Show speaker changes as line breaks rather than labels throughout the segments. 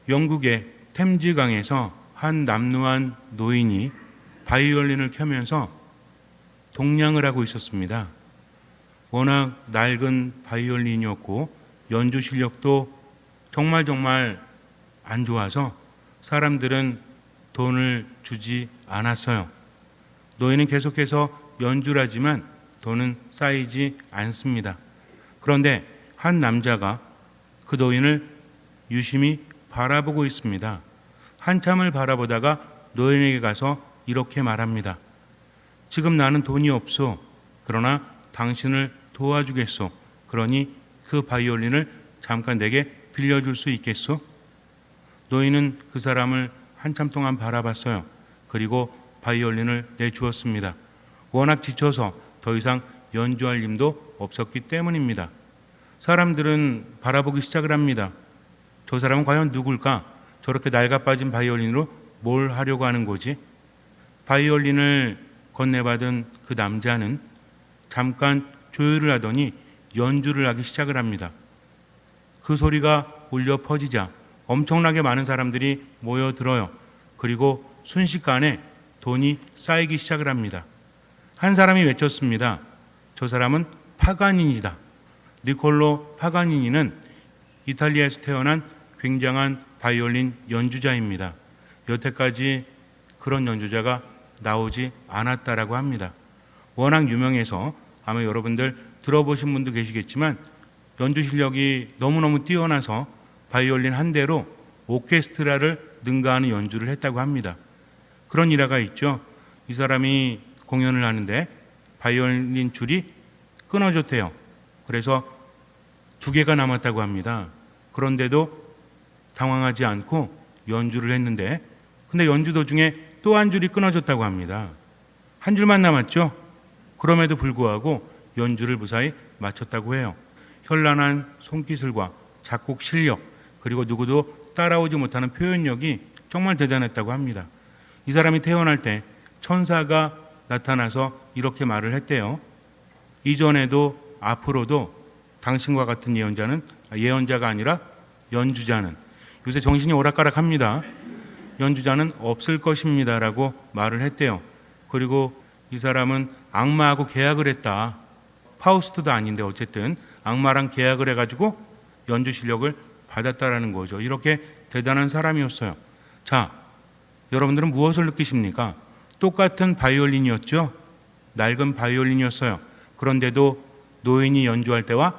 영국의 템즈강에서 한 남루한 노인이 바이올린을 켜면서 동냥을 하고 있었습니다. 워낙 낡은 바이올린이었고 연주 실력도 정말 안 좋아서 사람들은 돈을 주지 않았어요. 노인은 계속해서 연주를 하지만 돈은 쌓이지 않습니다. 그런데 한 남자가 그 노인을 유심히 바라보고 있습니다. 한참을 바라보다가 노인에게 가서 이렇게 말합니다. 지금 나는 돈이 없소. 그러나 당신을 도와주겠소. 그러니 그 바이올린을 잠깐 내게 빌려줄 수 있겠소? 노인은 그 사람을 한참 동안 바라봤어요. 그리고 바이올린을 내주었습니다. 워낙 지쳐서 더 이상 연주할 힘도 없었기 때문입니다. 사람들은 바라보기 시작을 합니다. 저 사람은 과연 누굴까? 저렇게 낡아빠진 바이올린으로 뭘 하려고 하는 거지? 바이올린을 건네받은 그 남자는 잠깐 조율을 하더니 연주를 하기 시작을 합니다. 그 소리가 울려 퍼지자 엄청나게 많은 사람들이 모여들어요. 그리고 순식간에 돈이 쌓이기 시작을 합니다. 한 사람이 외쳤습니다. 저 사람은 파가니니다. 니콜로 파가니니는 이탈리아에서 태어난 굉장한 바이올린 연주자입니다. 여태까지 그런 연주자가 나오지 않았다라고 합니다. 워낙 유명해서 아마 여러분들 들어보신 분도 계시겠지만 연주 실력이 너무너무 뛰어나서 바이올린 한 대로 오케스트라를 능가하는 연주를 했다고 합니다. 그런 일화가 있죠. 이 사람이 공연을 하는데 바이올린 줄이 끊어졌대요. 그래서 2개가 남았다고 합니다. 그런데도 당황하지 않고 연주를 했는데 근데 연주 도중에 또 한 줄이 끊어졌다고 합니다. 한 줄만 남았죠. 그럼에도 불구하고 연주를 무사히 마쳤다고 해요. 현란한 손기술과 작곡 실력 그리고 누구도 따라오지 못하는 표현력이 정말 대단했다고 합니다. 이 사람이 태어날 때 천사가 나타나서 이렇게 말을 했대요. 이전에도 앞으로도 당신과 같은 예언자가 아니라 연주자는 요새 정신이 오락가락합니다. 연주자는 없을 것입니다 라고 말을 했대요. 그리고 이 사람은 악마하고 계약을 했다. 파우스트도 아닌데 어쨌든 악마랑 계약을 해가지고 연주 실력을 받았다라는 거죠. 이렇게 대단한 사람이었어요. 자, 여러분들은 무엇을 느끼십니까? 똑같은 바이올린이었죠. 낡은 바이올린이었어요. 그런데도 노인이 연주할 때와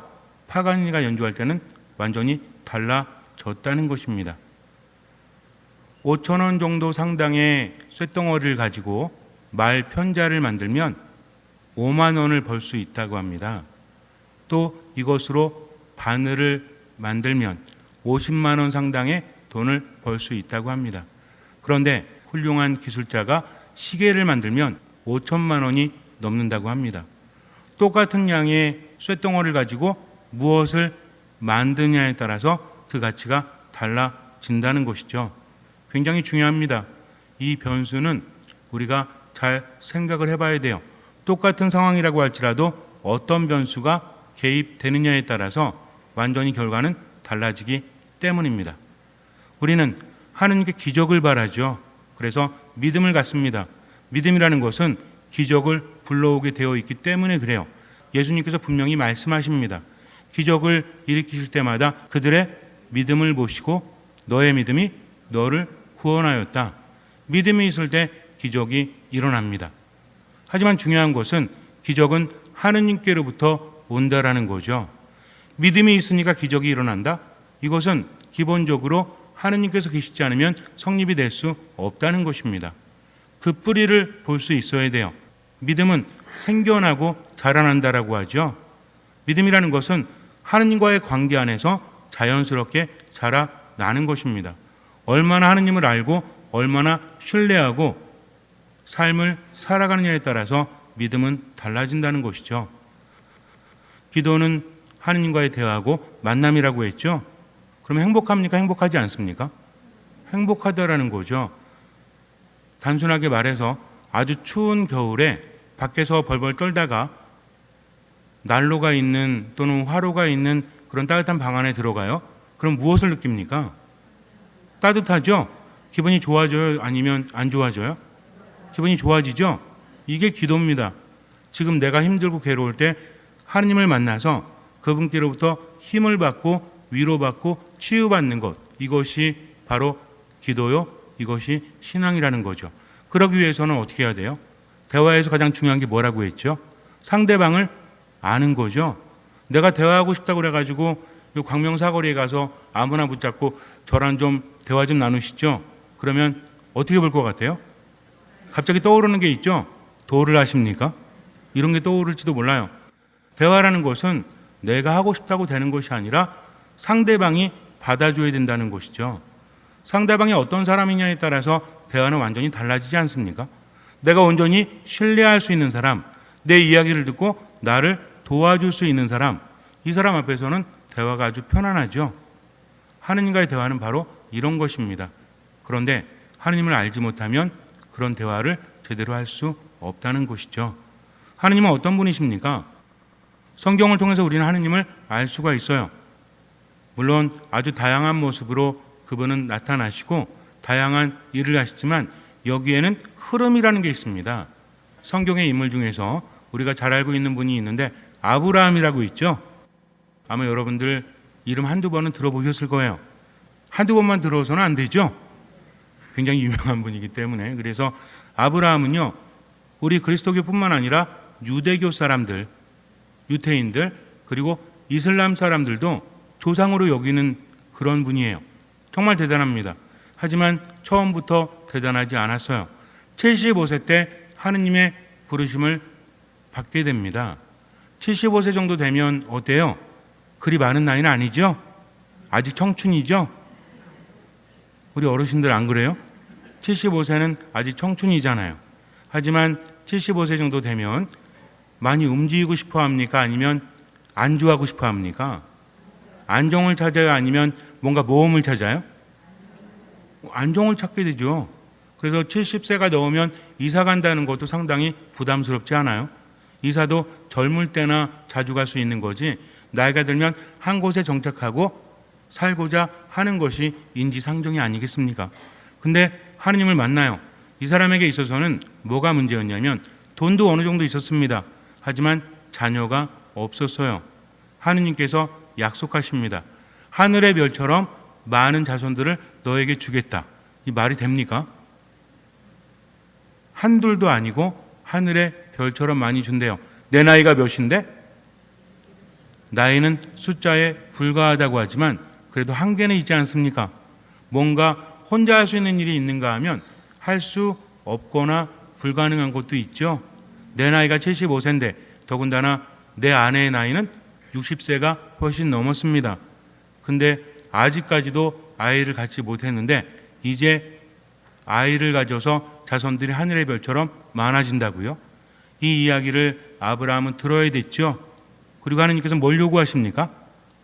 파가니니가 연주할 때는 완전히 달라졌다는 것입니다. 5,000원 정도 상당의 쇳덩어리를 가지고 말 편자를 만들면 5만 원을 벌 수 있다고 합니다. 또 이것으로 바늘을 만들면 50만 원 상당의 돈을 벌 수 있다고 합니다. 그런데 훌륭한 기술자가 시계를 만들면 5천만 원이 넘는다고 합니다. 똑같은 양의 쇳덩어리를 가지고 무엇을 만드냐에 따라서 그 가치가 달라진다는 것이죠. 굉장히 중요합니다. 이 변수는 우리가 잘 생각을 해봐야 돼요. 똑같은 상황이라고 할지라도 어떤 변수가 개입되느냐에 따라서 완전히 결과는 달라지기 때문입니다. 우리는 하느님께 기적을 바라죠. 그래서 믿음을 갖습니다. 믿음이라는 것은 기적을 불러오게 되어 있기 때문에 그래요. 예수님께서 분명히 말씀하십니다. 기적을 일으키실 때마다 그들의 믿음을 보시고 너의 믿음이 너를 구원하였다. 믿음이 있을 때 기적이 일어납니다. 하지만 중요한 것은 기적은 하느님께로부터 온다라는 거죠. 믿음이 있으니까 기적이 일어난다? 이것은 기본적으로 하느님께서 계시지 않으면 성립이 될 수 없다는 것입니다. 그 뿌리를 볼 수 있어야 돼요. 믿음은 생겨나고 자라난다라고 하죠. 믿음이라는 것은 하느님과의 관계 안에서 자연스럽게 자라나는 것입니다. 얼마나 하느님을 알고 얼마나 신뢰하고 삶을 살아가느냐에 따라서 믿음은 달라진다는 것이죠. 기도는 하느님과의 대화하고 만남이라고 했죠. 그럼 행복합니까? 행복하지 않습니까? 행복하다라는 거죠. 단순하게 말해서 아주 추운 겨울에 밖에서 벌벌 떨다가 난로가 있는 또는 화로가 있는 그런 따뜻한 방 안에 들어가요. 그럼 무엇을 느낍니까? 따뜻하죠? 기분이 좋아져요? 아니면 안 좋아져요? 기분이 좋아지죠? 이게 기도입니다. 지금 내가 힘들고 괴로울 때 하느님을 만나서 그분께로부터 힘을 받고 위로받고 치유받는 것, 이것이 바로 기도요. 이것이 신앙이라는 거죠. 그러기 위해서는 어떻게 해야 돼요? 대화에서 가장 중요한 게 뭐라고 했죠? 상대방을 아는 거죠. 내가 대화하고 싶다고 그래가지고 이 광명 사거리에 가서 아무나 붙잡고 저랑 좀 대화 좀 나누시죠. 그러면 어떻게 볼 것 같아요? 갑자기 떠오르는 게 있죠. 도를 하십니까? 이런 게 떠오를지도 몰라요. 대화라는 것은 내가 하고 싶다고 되는 것이 아니라 상대방이 받아줘야 된다는 것이죠. 상대방이 어떤 사람이냐에 따라서 대화는 완전히 달라지지 않습니까? 내가 온전히 신뢰할 수 있는 사람, 내 이야기를 듣고 나를 도와줄 수 있는 사람, 이 사람 앞에서는 대화가 아주 편안하죠. 하느님과의 대화는 바로 이런 것입니다. 그런데 하느님을 알지 못하면 그런 대화를 제대로 할 수 없다는 것이죠. 하느님은 어떤 분이십니까? 성경을 통해서 우리는 하느님을 알 수가 있어요. 물론 아주 다양한 모습으로 그분은 나타나시고 다양한 일을 하시지만 여기에는 흐름이라는 게 있습니다. 성경의 인물 중에서 우리가 잘 알고 있는 분이 있는데 아브라함이라고 있죠. 아마 여러분들 이름 한두 번은 들어보셨을 거예요. 한두 번만 들어서는 안 되죠. 굉장히 유명한 분이기 때문에. 그래서 아브라함은요, 우리 그리스도교뿐만 아니라 유대교 사람들, 유태인들, 그리고 이슬람 사람들도 조상으로 여기는 그런 분이에요. 정말 대단합니다. 하지만 처음부터 대단하지 않았어요. 75세 때 하느님의 부르심을 받게 됩니다. 75세 정도 되면 어때요? 그리 많은 나이는 아니죠? 아직 청춘이죠? 우리 어르신들 안 그래요? 75세는 아직 청춘이잖아요. 하지만 75세 정도 되면 많이 움직이고 싶어 합니까? 아니면 안주하고 싶어 합니까? 안정을 찾아요? 아니면 뭔가 모험을 찾아요? 안정을 찾게 되죠. 그래서 70세가 넘으면 이사 간다는 것도 상당히 부담스럽지 않아요? 이사도 젊을 때나 자주 갈 수 있는 거지, 나이가 들면 한 곳에 정착하고 살고자 하는 것이 인지상정이 아니겠습니까? 근데 하느님을 만나요. 이 사람에게 있어서는 뭐가 문제였냐면 돈도 어느 정도 있었습니다. 하지만 자녀가 없었어요. 하느님께서 약속하십니다. 하늘의 별처럼 많은 자손들을 너에게 주겠다. 이 말이 됩니까? 한둘도 아니고 하늘의 별처럼 많이 준대요. 내 나이가 몇인데? 나이는 숫자에 불과하다고 하지만 그래도 한계는 있지 않습니까? 뭔가 혼자 할 수 있는 일이 있는가 하면 할 수 없거나 불가능한 것도 있죠. 내 나이가 75세인데 더군다나 내 아내의 나이는 60세가 훨씬 넘었습니다. 근데 아직까지도 아이를 갖지 못했는데 이제 아이를 가져서 자손들이 하늘의 별처럼 많아진다고요? 이 이야기를 아브라함은 들어야 됐죠. 그리고 하나님께서 뭘 요구하십니까?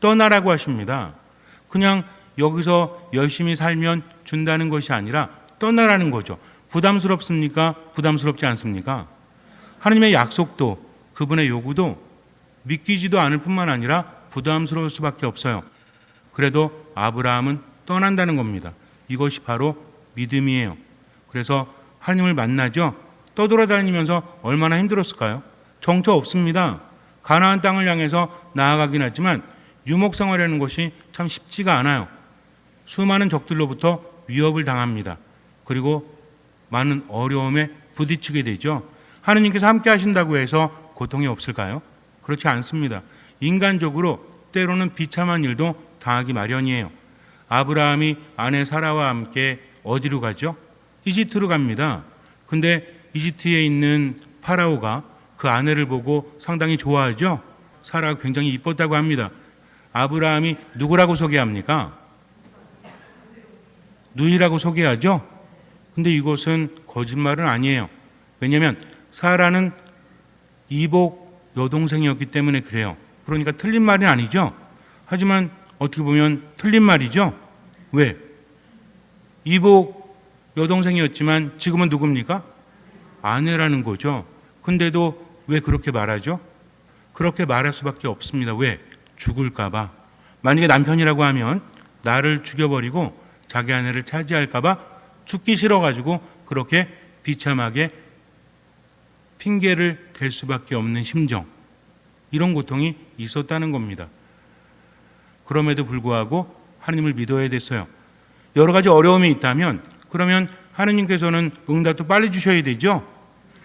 떠나라고 하십니다. 그냥 여기서 열심히 살면 준다는 것이 아니라 떠나라는 거죠. 부담스럽습니까? 부담스럽지 않습니까? 하나님의 약속도 그분의 요구도 믿기지도 않을 뿐만 아니라 부담스러울 수밖에 없어요. 그래도 아브라함은 떠난다는 겁니다. 이것이 바로 믿음이에요. 그래서 하나님을 만나죠. 떠돌아다니면서 얼마나 힘들었을까요? 정처 없습니다. 가나안 땅을 향해서 나아가긴 하지만 유목생활하는 것이 참 쉽지가 않아요. 수많은 적들로부터 위협을 당합니다. 그리고 많은 어려움에 부딪히게 되죠. 하느님께서 함께 하신다고 해서 고통이 없을까요? 그렇지 않습니다. 인간적으로 때로는 비참한 일도 당하기 마련이에요. 아브라함이 아내 사라와 함께 어디로 가죠? 이집트로 갑니다. 근데 이집트에 있는 파라오가 그 아내를 보고 상당히 좋아하죠. 사라가 굉장히 이뻤다고 합니다. 아브라함이 누구라고 소개합니까? 누이라고 소개하죠. 근데 이것은 거짓말은 아니에요. 왜냐하면 사라는 이복 여동생이었기 때문에 그래요. 그러니까 틀린 말이 아니죠. 하지만 어떻게 보면 틀린 말이죠. 왜? 이복 여동생이었지만 지금은 누굽니까? 아내라는 거죠. 근데도 왜 그렇게 말하죠? 그렇게 말할 수밖에 없습니다. 왜? 죽을까 봐. 만약에 남편이라고 하면 나를 죽여버리고 자기 아내를 차지할까 봐 죽기 싫어가지고 그렇게 비참하게 핑계를 댈 수밖에 없는 심정, 이런 고통이 있었다는 겁니다. 그럼에도 불구하고 하느님을 믿어야 됐어요. 여러 가지 어려움이 있다면 그러면 하느님께서는 응답도 빨리 주셔야 되죠.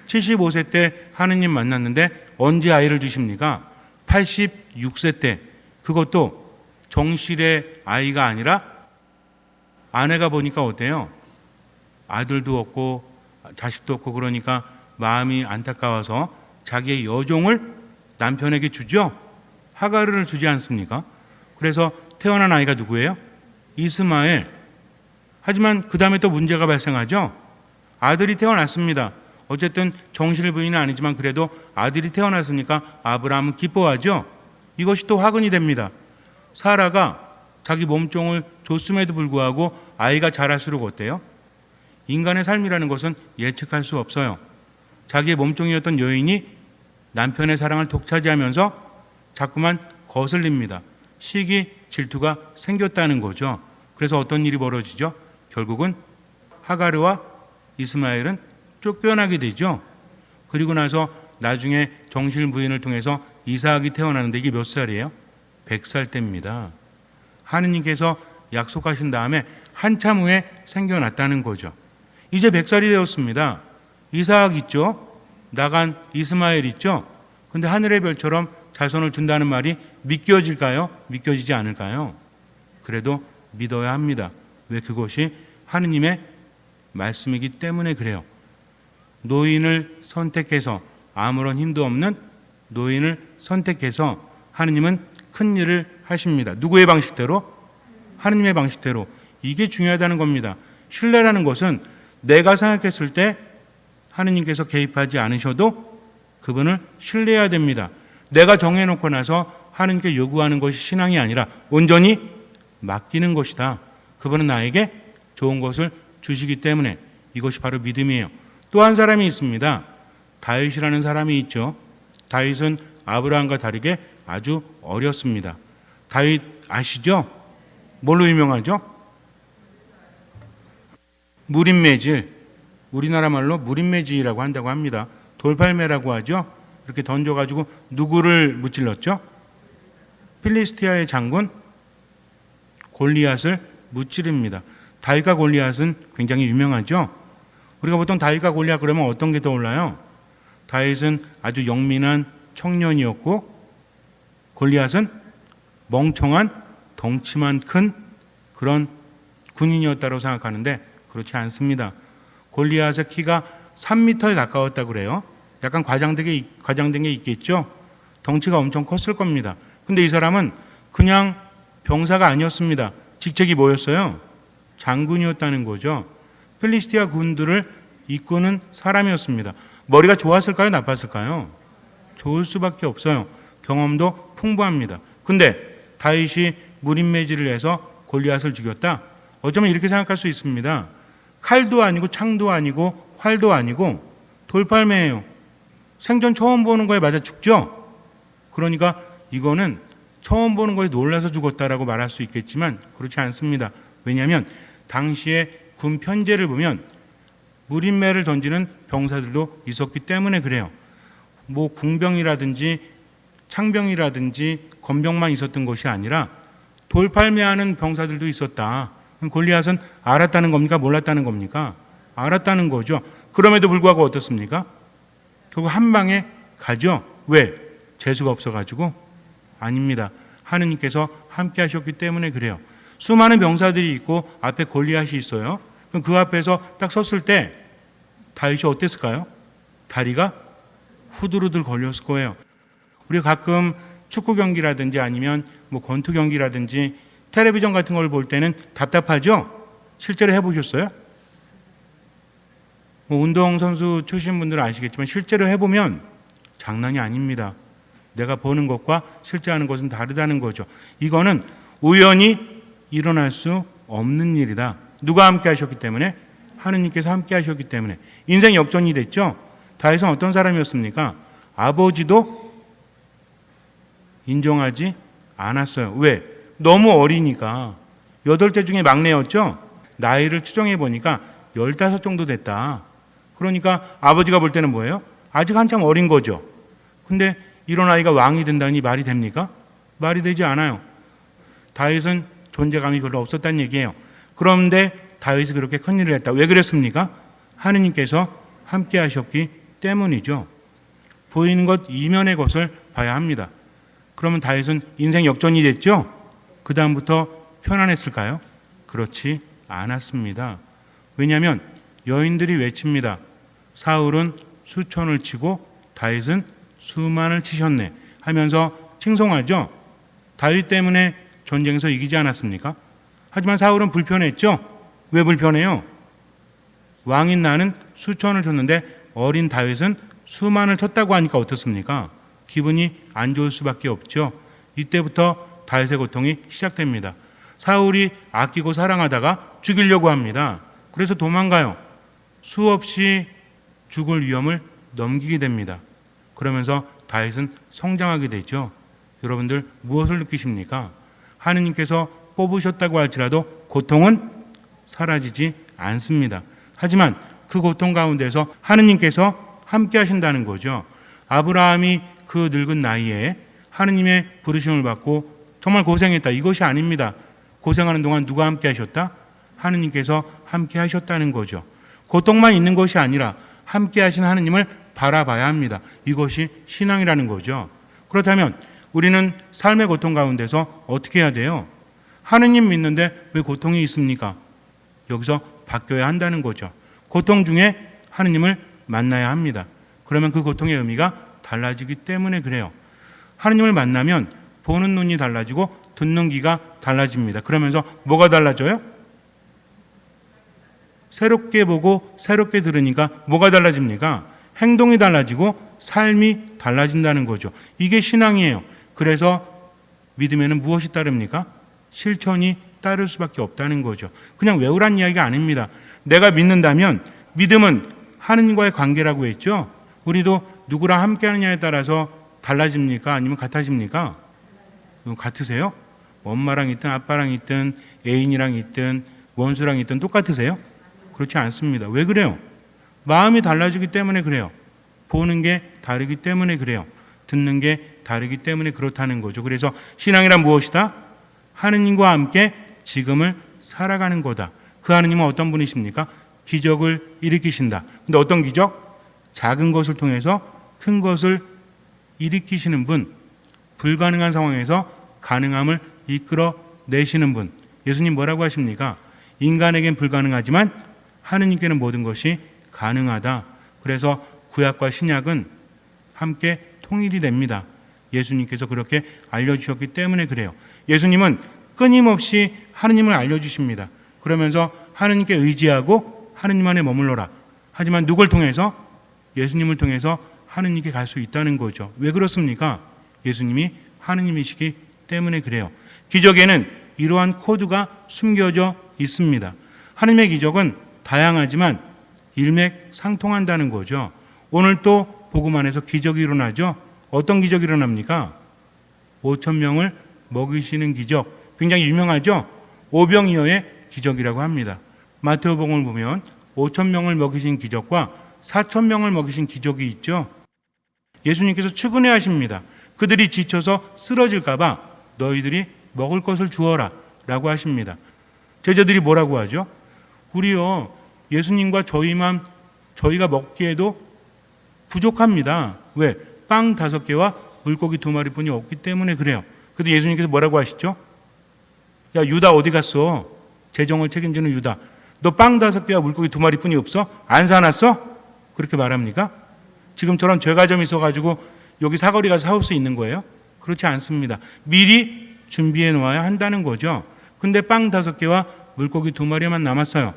75세 때 하느님 만났는데 언제 아이를 주십니까? 86세 때, 그것도 정실의 아이가 아니라 아내가 보니까 어때요? 아들도 없고 자식도 없고 그러니까 마음이 안타까워서 자기의 여종을 남편에게 주죠. 하가르를 주지 않습니까? 그래서 태어난 아이가 누구예요? 이스마엘. 하지만 그 다음에 또 문제가 발생하죠. 아들이 태어났습니다. 어쨌든 정실 부인은 아니지만 그래도 아들이 태어났으니까 아브라함은 기뻐하죠. 이것이 또 화근이 됩니다. 사라가 자기 몸종을 줬음에도 불구하고 아이가 자랄수록 어때요? 인간의 삶이라는 것은 예측할 수 없어요. 자기의 몸종이었던 여인이 남편의 사랑을 독차지하면서 자꾸만 거슬립니다. 시기, 질투가 생겼다는 거죠. 그래서 어떤 일이 벌어지죠? 결국은 하가르와 이스마엘은 쫓겨나게 되죠. 그리고 나서 나중에 정실 부인을 통해서 이삭이 태어나는데 이게 몇 살이에요? 100살 때입니다. 하느님께서 약속하신 다음에 한참 후에 생겨났다는 거죠. 이제 100살이 되었습니다. 이삭 있죠? 나간 이스마엘 있죠? 근데 하늘의 별처럼 자손을 준다는 말이 믿겨질까요? 믿겨지지 않을까요? 그래도 믿어야 합니다. 왜? 그것이 하느님의 말씀이기 때문에 그래요. 노인을 선택해서, 아무런 힘도 없는 노인을 선택해서 하느님은 큰 일을 하십니다. 누구의 방식대로? 하느님의 방식대로. 이게 중요하다는 겁니다. 신뢰라는 것은 내가 생각했을 때 하느님께서 개입하지 않으셔도 그분을 신뢰해야 됩니다. 내가 정해놓고 나서 하느님께 요구하는 것이 신앙이 아니라 온전히 맡기는 것이다. 그분은 나에게 좋은 것을 주시기 때문에 이것이 바로 믿음이에요. 또 한 사람이 있습니다. 다윗이라는 사람이 있죠. 다윗은 아브라함과 다르게 아주 어렸습니다. 다윗 아시죠? 뭘로 유명하죠? 무림매질, 우리나라 말로 무림매질이라고 한다고 합니다. 돌팔매라고 하죠. 이렇게 던져가지고 누구를 무찔렀죠? 필리스티아의 장군 골리앗을 무찌릅니다. 다윗과 골리앗은 굉장히 유명하죠. 우리가 보통 다윗과 골리앗 그러면 어떤 게 떠올라요? 다윗은 아주 영민한 청년이었고 골리앗은 멍청한 덩치만 큰 그런 군인이었다고 생각하는데 그렇지 않습니다. 골리앗의 키가 3m에 가까웠다고 그래요. 약간 과장된 게 있겠죠. 덩치가 엄청 컸을 겁니다. 근데 이 사람은 그냥 병사가 아니었습니다. 직책이 뭐였어요? 장군이었다는 거죠. 필리스티아 군들을 이끄는 사람이었습니다. 머리가 좋았을까요? 나빴을까요? 좋을 수밖에 없어요. 경험도 풍부합니다. 근데 다윗이 무림매질을 해서 골리앗을 죽였다? 어쩌면 이렇게 생각할 수 있습니다. 칼도 아니고 창도 아니고 활도 아니고 돌팔매예요. 생전 처음 보는 거에 맞아 죽죠? 그러니까 이거는 처음 보는 거에 놀라서 죽었다라고 말할 수 있겠지만 그렇지 않습니다. 왜냐하면 당시에 군 편제를 보면 무림매를 던지는 병사들도 있었기 때문에 그래요. 뭐 궁병이라든지 창병이라든지 건병만 있었던 것이 아니라 돌팔매하는 병사들도 있었다. 골리앗은 알았다는 겁니까? 몰랐다는 겁니까? 알았다는 거죠. 그럼에도 불구하고 어떻습니까? 결국 한 방에 가죠. 왜? 재수가 없어가지고? 아닙니다. 하느님께서 함께 하셨기 때문에 그래요. 수많은 병사들이 있고 앞에 골리앗이 있어요. 그럼 그 앞에서 딱 섰을 때 다윗이 어땠을까요? 다리가 후들후들 걸렸을 거예요. 우리가 가끔 축구 경기라든지 아니면 뭐 권투 경기라든지 텔레비전 같은 걸 볼 때는 답답하죠? 실제로 해보셨어요? 뭐 운동선수 출신 분들은 아시겠지만 실제로 해보면 장난이 아닙니다. 내가 보는 것과 실제 하는 것은 다르다는 거죠. 이거는 우연히 일어날 수 없는 일이다. 누가 함께 하셨기 때문에? 하느님께서 함께 하셨기 때문에. 인생 역전이 됐죠? 다윗은 어떤 사람이었습니까? 아버지도 인정하지 않았어요. 왜? 너무 어리니까. 8대 중에 막내였죠? 나이를 추정해 보니까 15 정도 됐다. 그러니까 아버지가 볼 때는 뭐예요? 아직 한참 어린 거죠. 근데 이런 아이가 왕이 된다니 말이 됩니까? 말이 되지 않아요. 다윗은 존재감이 별로 없었다는 얘기예요. 그런데 다윗이 그렇게 큰일을 했다. 왜 그랬습니까? 하느님께서 함께 하셨기 때문이죠. 보이는 것 이면의 것을 봐야 합니다. 그러면 다윗은 인생 역전이 됐죠? 그 다음부터 편안했을까요? 그렇지 않았습니다. 왜냐하면 여인들이 외칩니다. 사울은 수천을 치고 다윗은 수만을 치셨네 하면서 칭송하죠. 다윗 때문에 전쟁에서 이기지 않았습니까? 하지만 사울은 불편했죠. 왜 불편해요? 왕인 나는 수천을 쳤는데 어린 다윗은 수만을 쳤다고 하니까 어떻습니까? 기분이 안 좋을 수밖에 없죠. 이때부터 다윗의 고통이 시작됩니다. 사울이 아끼고 사랑하다가 죽이려고 합니다. 그래서 도망가요. 수없이 죽을 위험을 넘기게 됩니다. 그러면서 다윗은 성장하게 되죠. 여러분들 무엇을 느끼십니까? 하느님께서 뽑으셨다고 할지라도 고통은 사라지지 않습니다. 하지만 그 고통 가운데서 하느님께서 함께 하신다는 거죠. 아브라함이 그 늙은 나이에 하느님의 부르심을 받고 정말 고생했다. 이것이 아닙니다. 고생하는 동안 누가 함께 하셨다? 하느님께서 함께 하셨다는 거죠. 고통만 있는 것이 아니라 함께 하신 하느님을 바라봐야 합니다. 이것이 신앙이라는 거죠. 그렇다면 우리는 삶의 고통 가운데서 어떻게 해야 돼요? 하느님 믿는데 왜 고통이 있습니까? 여기서 바뀌어야 한다는 거죠. 고통 중에 하느님을 만나야 합니다. 그러면 그 고통의 의미가 달라지기 때문에 그래요. 하느님을 만나면 보는 눈이 달라지고 듣는 귀가 달라집니다. 그러면서 뭐가 달라져요? 새롭게 보고 새롭게 들으니까 뭐가 달라집니까? 행동이 달라지고 삶이 달라진다는 거죠. 이게 신앙이에요. 그래서 믿음에는 무엇이 따릅니까? 실천이 따를 수밖에 없다는 거죠. 그냥 외우란 이야기가 아닙니다. 내가 믿는다면 믿음은 하느님과의 관계라고 했죠. 우리도 누구랑 함께 하느냐에 따라서 달라집니까? 아니면 같아집니까? 같으세요? 엄마랑 있든 아빠랑 있든 애인이랑 있든 원수랑 있든 똑같으세요? 그렇지 않습니다. 왜 그래요? 마음이 달라지기 때문에 그래요. 보는 게 다르기 때문에 그래요. 듣는 게 다르기 때문에 그렇다는 거죠. 그래서 신앙이란 무엇이다? 하느님과 함께 지금을 살아가는 거다. 그 하느님은 어떤 분이십니까? 기적을 일으키신다. 근데 어떤 기적? 작은 것을 통해서 큰 것을 일으키시는 분, 불가능한 상황에서 가능함을 이끌어 내시는 분. 예수님 뭐라고 하십니까? 인간에겐 불가능하지만 하느님께는 모든 것이 가능하다. 그래서 구약과 신약은 함께 통일이 됩니다. 예수님께서 그렇게 알려주셨기 때문에 그래요. 예수님은 끊임없이 하느님을 알려주십니다. 그러면서 하느님께 의지하고 하느님 안에 머물러라. 하지만 누굴 통해서? 예수님을 통해서 하느님께 갈 수 있다는 거죠. 왜 그렇습니까? 예수님이 하느님이시기 때문에 그래요. 기적에는 이러한 코드가 숨겨져 있습니다. 하느님의 기적은 다양하지만 일맥상통한다는 거죠. 오늘 또 복음 안에서 기적이 일어나죠. 어떤 기적이 일어납니까? 5,000명을 먹이시는 기적. 굉장히 유명하죠. 오병이어의 기적이라고 합니다. 마태복음을 보면 5,000명을 먹이신 기적과 4,000명을 먹이신 기적이 있죠. 예수님께서 측은해 하십니다. 그들이 지쳐서 쓰러질까 봐 너희들이 먹을 것을 주어라 라고 하십니다. 제자들이 뭐라고 하죠? 우리요 예수님과 저희가 먹기에도 부족합니다. 왜? 빵 5개와 물고기 2마리뿐이 없기 때문에 그래요. 그런데 예수님께서 뭐라고 하시죠? 야 유다 어디 갔어? 재정을 책임지는 유다. 너 빵 5개와 물고기 2마리뿐이 없어? 안 사놨어? 그렇게 말합니까? 지금처럼 죄가 좀 있어가지고 여기 사거리 가서 사올 수 있는 거예요? 그렇지 않습니다. 미리 준비해 놓아야 한다는 거죠. 근데 빵 5개와 물고기 2마리만 남았어요.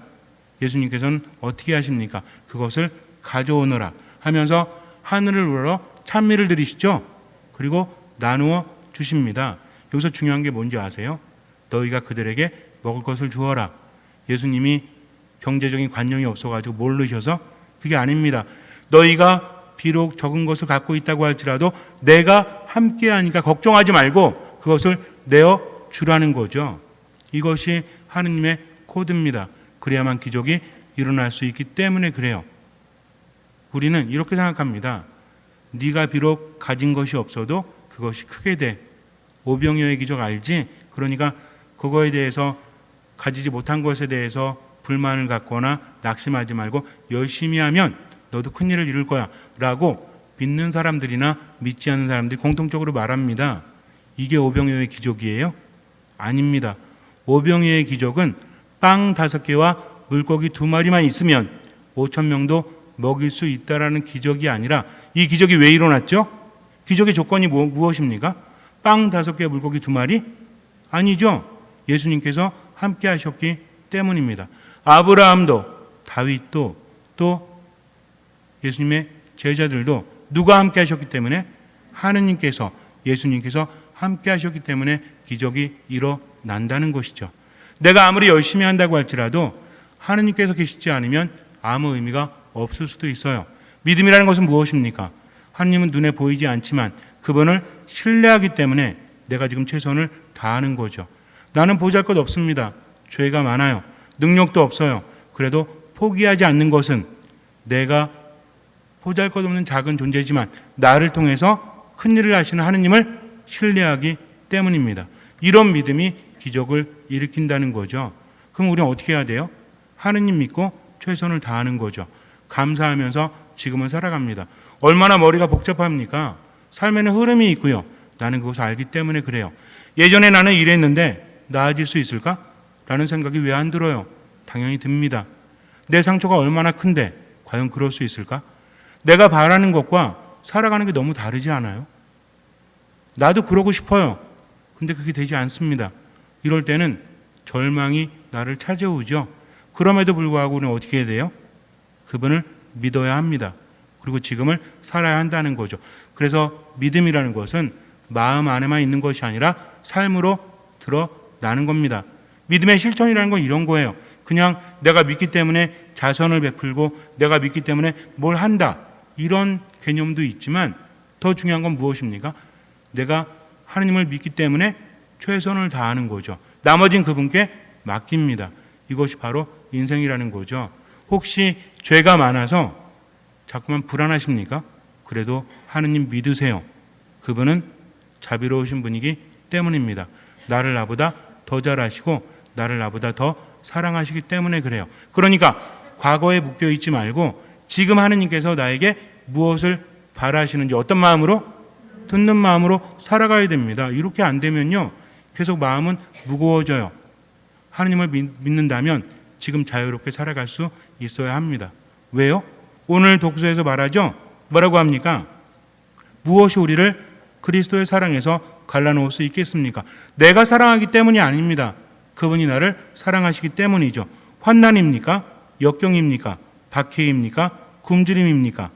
예수님께서는 어떻게 하십니까? 그것을 가져오너라 하면서 하늘을 우러러 찬미를 드리시죠. 그리고 나누어 주십니다. 여기서 중요한 게 뭔지 아세요? 너희가 그들에게 먹을 것을 주어라. 예수님이 경제적인 관념이 없어가지고 모르셔서 그게 아닙니다. 너희가 비록 적은 것을 갖고 있다고 할지라도 내가 함께하니까 걱정하지 말고 그것을 내어 주라는 거죠. 이것이 하느님의 코드입니다. 그래야만 기적이 일어날 수 있기 때문에 그래요. 우리는 이렇게 생각합니다. 네가 비록 가진 것이 없어도 그것이 크게 돼. 오병이어의 기적 알지? 그러니까 그거에 대해서 가지지 못한 것에 대해서 불만을 갖거나 낙심하지 말고 열심히 하면 너도 큰일을 이룰 거야 라고 믿는 사람들이나 믿지 않는 사람들이 공통적으로 말합니다. 이게 오병이어의 기적이에요? 아닙니다. 오병이어의 기적은 빵 5개와 물고기 2마리만 있으면 5,000명도 먹일 수 있다라는 기적이 아니라 이 기적이 왜 일어났죠? 기적의 조건이 무엇입니까? 빵 5개, 물고기 2마리? 아니죠. 예수님께서 함께 하셨기 때문입니다. 아브라함도 다윗도 또 예수님의 제자들도 누가 함께 하셨기 때문에? 하느님께서, 예수님께서 함께 하셨기 때문에 기적이 일어난다는 것이죠. 내가 아무리 열심히 한다고 할지라도 하느님께서 계시지 않으면 아무 의미가 없을 수도 있어요. 믿음이라는 것은 무엇입니까? 하느님은 눈에 보이지 않지만 그분을 신뢰하기 때문에 내가 지금 최선을 다하는 거죠. 나는 보잘것 없습니다. 죄가 많아요. 능력도 없어요. 그래도 포기하지 않는 것은 내가 보잘것없는 작은 존재지만 나를 통해서 큰일을 하시는 하느님을 신뢰하기 때문입니다. 이런 믿음이 기적을 일으킨다는 거죠. 그럼 우리는 어떻게 해야 돼요? 하느님 믿고 최선을 다하는 거죠. 감사하면서 지금은 살아갑니다. 얼마나 머리가 복잡합니까? 삶에는 흐름이 있고요. 나는 그것을 알기 때문에 그래요. 예전에 나는 이랬는데 나아질 수 있을까? 라는 생각이 왜 안 들어요? 당연히 듭니다. 내 상처가 얼마나 큰데 과연 그럴 수 있을까? 내가 바라는 것과 살아가는 게 너무 다르지 않아요? 나도 그러고 싶어요. 근데 그게 되지 않습니다. 이럴 때는 절망이 나를 찾아오죠. 그럼에도 불구하고 우리는 어떻게 해야 돼요? 그분을 믿어야 합니다. 그리고 지금을 살아야 한다는 거죠. 그래서 믿음이라는 것은 마음 안에만 있는 것이 아니라 삶으로 드러나는 겁니다. 믿음의 실천이라는 건 이런 거예요. 그냥 내가 믿기 때문에 자선을 베풀고 내가 믿기 때문에 뭘 한다. 이런 개념도 있지만 더 중요한 건 무엇입니까? 내가 하느님을 믿기 때문에 최선을 다하는 거죠. 나머진 그분께 맡깁니다. 이것이 바로 인생이라는 거죠. 혹시 죄가 많아서 자꾸만 불안하십니까? 그래도 하느님 믿으세요. 그분은 자비로우신 분이기 때문입니다. 나를 나보다 더 잘 아시고 나를 나보다 더 사랑하시기 때문에 그래요. 그러니까 과거에 묶여 있지 말고 지금 하느님께서 나에게 무엇을 바라시는지 어떤 마음으로? 듣는 마음으로 살아가야 됩니다. 이렇게 안 되면요 계속 마음은 무거워져요. 하느님을 믿는다면 지금 자유롭게 살아갈 수 있어야 합니다. 왜요? 오늘 독서에서 말하죠. 뭐라고 합니까? 무엇이 우리를 그리스도의 사랑에서 갈라놓을 수 있겠습니까? 내가 사랑하기 때문이 아닙니다. 그분이 나를 사랑하시기 때문이죠. 환난입니까? 역경입니까? 박해입니까? 굶주림입니까?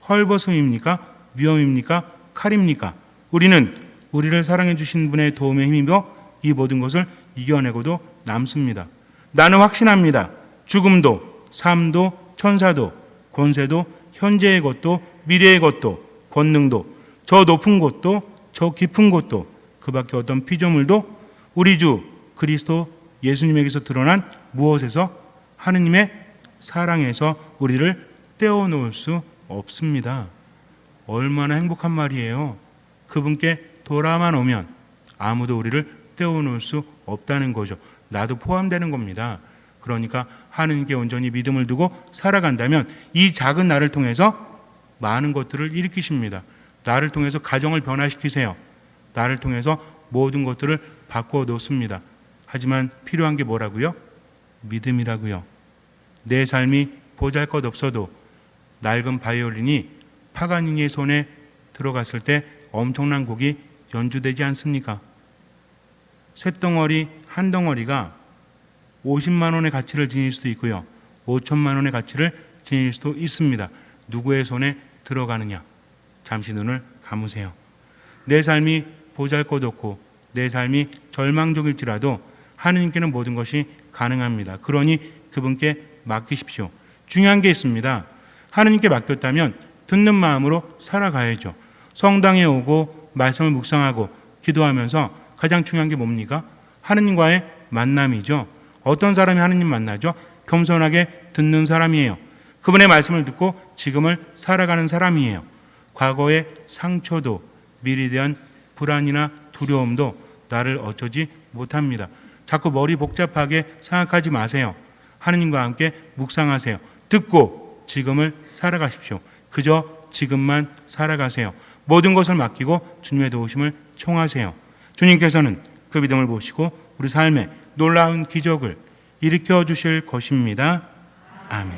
헐벗음입니까? 위험입니까? 칼입니까? 우리는 우리를 사랑해 주신 분의 도움에 힘입어 이 모든 것을 이겨내고도 남습니다. 나는 확신합니다. 죽음도 삶도 천사도 권세도 현재의 것도 미래의 것도 권능도 저 높은 곳도 저 깊은 곳도 그 밖에 어떤 피조물도 우리 주 그리스도 예수님에게서 드러난 무엇에서 하느님의 사랑에서 우리를 떼어놓을 수 없습니다. 얼마나 행복한 말이에요. 그분께 돌아만 오면 아무도 우리를 떼어놓을 수 없다는 거죠. 나도 포함되는 겁니다. 그러니까 하느님께 온전히 믿음을 두고 살아간다면 이 작은 나를 통해서 많은 것들을 일으키십니다. 나를 통해서 가정을 변화시키세요. 나를 통해서 모든 것들을 바꾸어 놓습니다. 하지만 필요한 게 뭐라고요? 믿음이라고요. 내 삶이 보잘것없어도 낡은 바이올린이 파가니니의 손에 들어갔을 때 엄청난 곡이 연주되지 않습니까? 쇳덩어리 한 덩어리가 50만 원의 가치를 지닐 수도 있고요. 5천만 원의 가치를 지닐 수도 있습니다. 누구의 손에 들어가느냐? 잠시 눈을 감으세요. 내 삶이 보잘것없고 내 삶이 절망적일지라도 하느님께는 모든 것이 가능합니다. 그러니 그분께 맡기십시오. 중요한 게 있습니다. 하느님께 맡겼다면 듣는 마음으로 살아가야죠. 성당에 오고 말씀을 묵상하고 기도하면서 가장 중요한 게 뭡니까? 하느님과의 만남이죠. 어떤 사람이 하느님 만나죠? 겸손하게 듣는 사람이에요. 그분의 말씀을 듣고 지금을 살아가는 사람이에요. 과거의 상처도 미래에 대한 불안이나 두려움도 나를 어쩌지 못합니다. 자꾸 머리 복잡하게 생각하지 마세요. 하느님과 함께 묵상하세요. 듣고 지금을 살아가십시오. 그저 지금만 살아가세요. 모든 것을 맡기고 주님의 도우심을 청하세요. 주님께서는 그 믿음을 보시고 우리 삶에 놀라운 기적을 일으켜 주실 것입니다. 아멘.